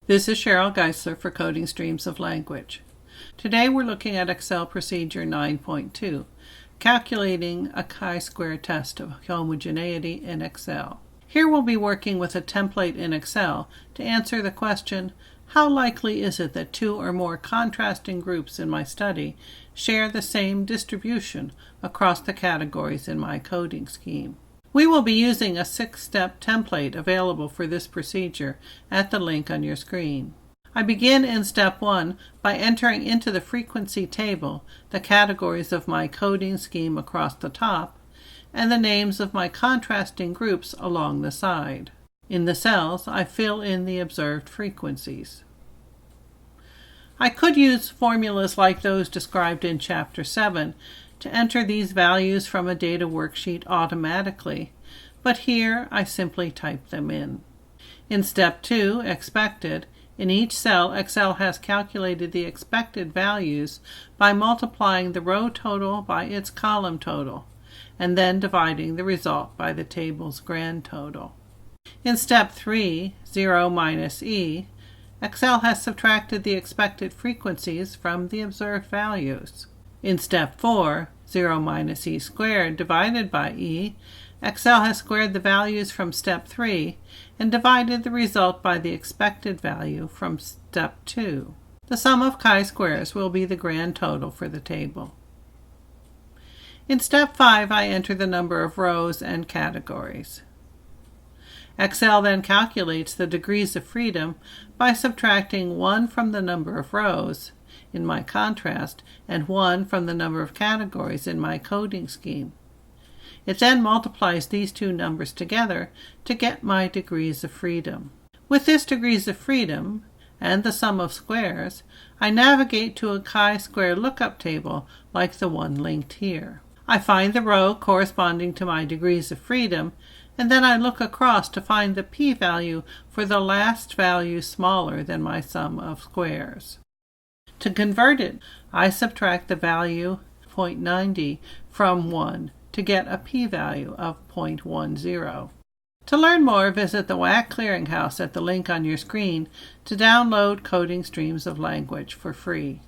This is Cheryl Geisler for Coding Streams of Language. Today we're looking at Excel Procedure 9.2, calculating a chi-square test of homogeneity in Excel. Here we'll be working with a template in Excel to answer the question, how likely is it that two or more contrasting groups in my study share the same distribution across the categories in my coding scheme? We will be using a 6-step template available for this procedure at the link on your screen. I begin in step 1 by entering into the frequency table the categories of my coding scheme across the top and the names of my contrasting groups along the side. In the cells, I fill in the observed frequencies. I could use formulas like those described in Chapter 7 to enter these values from a data worksheet automatically, but here I simply type them in. In step 2, expected, in each cell, Excel has calculated the expected values by multiplying the row total by its column total, and then dividing the result by the table's grand total. In step 3, 0 minus e, Excel has subtracted the expected frequencies from the observed values. In step 4, 0 minus e squared divided by e, Excel has squared the values from step 3 and divided the result by the expected value from step 2. The sum of chi-squares will be the grand total for the table. In step 5, I enter the number of rows and categories. Excel then calculates the degrees of freedom by subtracting 1 from the number of rows in my contrast and 1 from the number of categories in my coding scheme. It then multiplies these two numbers together to get my degrees of freedom. With this degrees of freedom and the sum of squares, I navigate to a chi-square lookup table like the one linked here. I find the row corresponding to my degrees of freedom, and then I look across to find the p-value for the last value smaller than my sum of squares. To convert it, I subtract the value 0.90 from 1 to get a p-value of 0.10. To learn more, visit the WAC Clearinghouse at the link on your screen to download Coding Streams of Language for free.